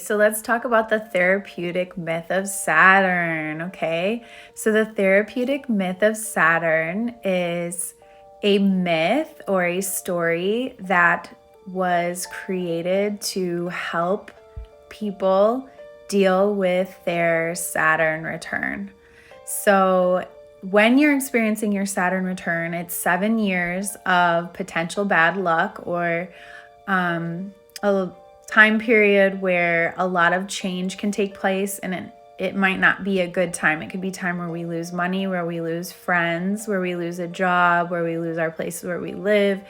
so let's talk about the therapeutic myth of Saturn, okay? So the therapeutic myth of Saturn is a myth or a story that was created to help people deal with their Saturn return. So when you're experiencing your Saturn return, it's 7 years of potential bad luck or a time period where a lot of change can take place, and it might not be a good time. It could be time where we lose money, where we lose friends, where we lose a job, where we lose our places where we live.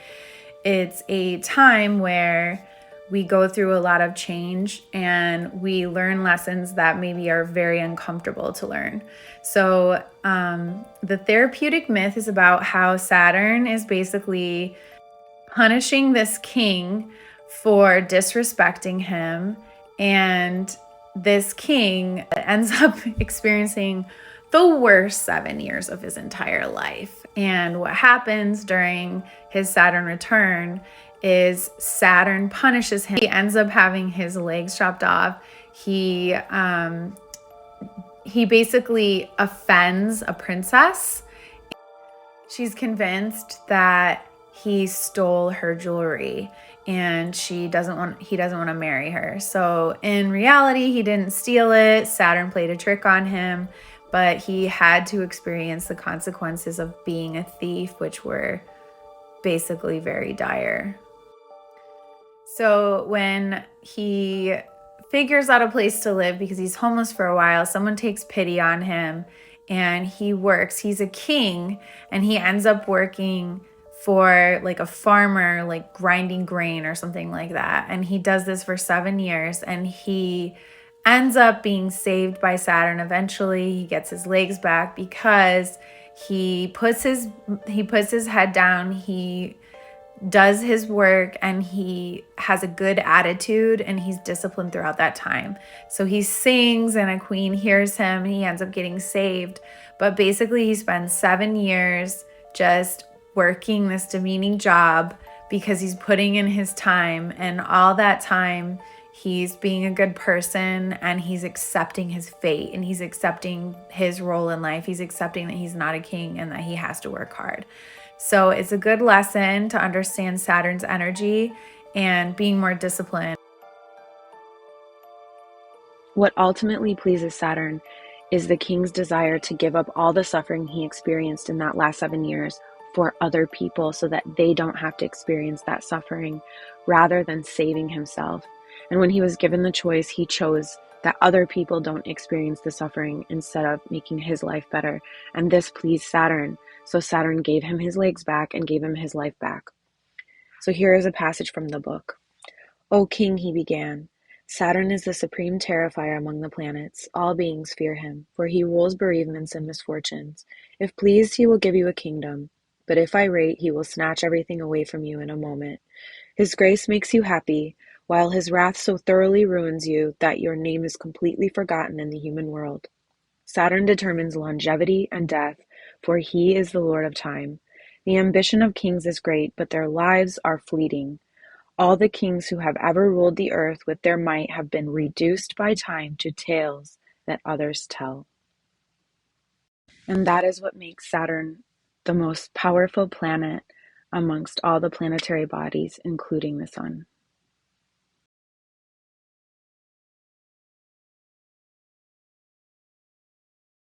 It's a time where we go through a lot of change and we learn lessons that maybe are very uncomfortable to learn. So the therapeutic myth is about how Saturn is basically punishing this king for disrespecting him, and this king ends up experiencing the worst 7 years of his entire life. And what happens during his Saturn return is Saturn punishes him. He ends up having his legs chopped off. He basically offends a princess. She's convinced that he stole her jewelry and he doesn't want to marry her. So in reality, he didn't steal it. Saturn played a trick on him, but he had to experience the consequences of being a thief, which were basically very dire. So when he figures out a place to live because he's homeless for a while, someone takes pity on him and he works. He's a king and he ends up working for like a farmer, like grinding grain or something like that. And he does this for 7 years and he ends up being saved by Saturn. Eventually he gets his legs back because he puts his head down, he does his work, and he has a good attitude and he's disciplined throughout that time. So he sings and a queen hears him and he ends up getting saved. But basically he spends 7 years just working this demeaning job because he's putting in his time, and all that time he's being a good person and he's accepting his fate and he's accepting his role in life. He's accepting that he's not a king and that he has to work hard. So it's a good lesson to understand Saturn's energy and being more disciplined. What ultimately pleases Saturn is the king's desire to give up all the suffering he experienced in that last 7 years for other people so that they don't have to experience that suffering, rather than saving himself. And when he was given the choice, he chose that other people don't experience the suffering instead of making his life better. And this pleased Saturn. So Saturn gave him his legs back and gave him his life back. So here is a passage from the book. "O king," he began, "Saturn is the supreme terrifier among the planets. All beings fear him, for he rules bereavements and misfortunes. If pleased, he will give you a kingdom. But if irate, he will snatch everything away from you in a moment. His grace makes you happy, while his wrath so thoroughly ruins you that your name is completely forgotten in the human world. Saturn determines longevity and death, for he is the Lord of time. The ambition of kings is great, but their lives are fleeting. All the kings who have ever ruled the earth with their might have been reduced by time to tales that others tell." And that is what makes Saturn the most powerful planet amongst all the planetary bodies, including the sun.